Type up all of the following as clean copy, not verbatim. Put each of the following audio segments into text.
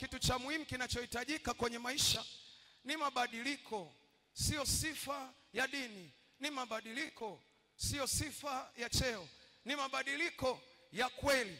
kitu cha muhimu kinachohitajika kwenye maisha ni mabadiliko, sio sifa ya dini. Ni mabadiliko, sio sifa ya cheo. Ni mabadiliko ya kweli.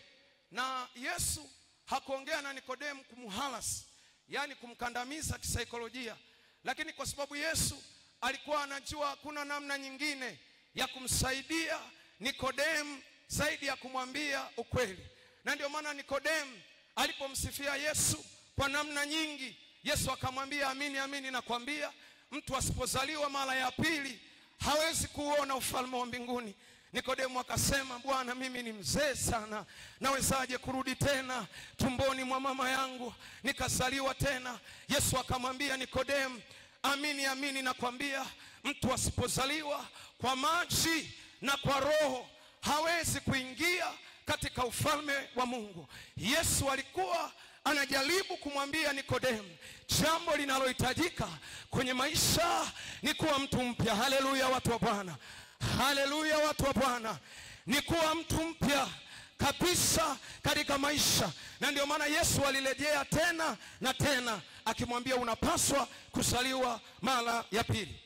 Na Yesu hakuongea na Nikodemu kumhalasi, yani kumkandamiza kisaikolojia, lakini kwa sababu Yesu alikuwa anajua hakuna namna nyingine ya kumsaidia Nikodemu zaidi ya kumwambia ukweli. Na ndio maana Nikodemu alipomsifia Yesu kwa namna nyingi, Yesu akamwambia, amini amini nakwambia, mtu asipozaliwa mara ya pili hawezi kuona ufalme wa mbinguni. Nikodemu akasema, Bwana, mimi ni mzee sana, nawezaje kurudi tena tumboni mwa mama yangu nikazaliwa tena? Yesu akamwambia Nikodemu, amini amini nakwambia, mtu asipozaliwa kwa maji na kwa roho hawezi kuingia katika ufalme wa Mungu. Yesu alikuwa anajaribu kumwambia Nikodemu, jambo linalohitajika kwenye maisha ni kuwa mtu mpya. Haleluya watu wa Bwana. Haleluya watu wa Bwana. Ni kuwa mtu mpya kabisa katika maisha. Na ndio maana Yesu alirejea tena na tena akimwambia, unapaswa kuzaliwa mara ya pili.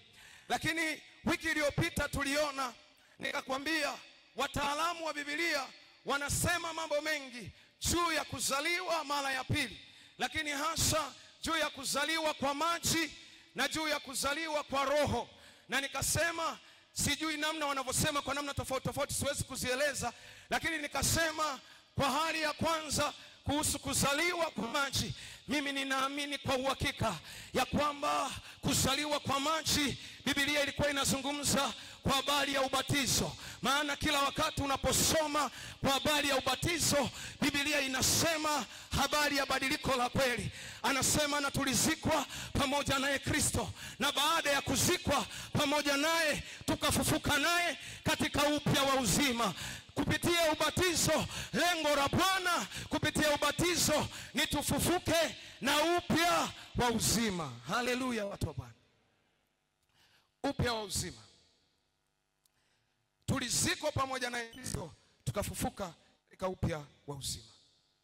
Lakini wiki iliyopita tuliona, nikakwambia wataalamu wa Biblia wanasema mambo mengi juu ya kuzaliwa mara ya pili, lakini hasa juu ya kuzaliwa kwa maji na juu ya kuzaliwa kwa roho. Na nikasema sijui namna wanavyosema kwa namna tofauti tofauti, siwezi kuzieleza, lakini nikasema kwa hali ya kwanza kuhusu kuzaliwa kwa maji, mimi ninaamini kwa uhakika ya kwamba kuzaliwa kwa maji, Biblia ilikuwa inazungumza kwa habari ya ubatizo. Maana kila wakati unaposoma kwa habari ya ubatizo, Biblia inasema habari ya badiliko la kweli. Anasema na tulizikwa pamoja naye Kristo, na baada ya kuzikwa pamoja naye tukafufuka naye katika upya wa uzima. Kupitia ubatizo, lengo la Bwana kupitia ubatizo ni tufufuke na upya wa uzima. Haleluya watu wa Bwana. Upya wa uzima. Tulizikwa pamoja na Kristo, tukafufuka katika upya wa uzima.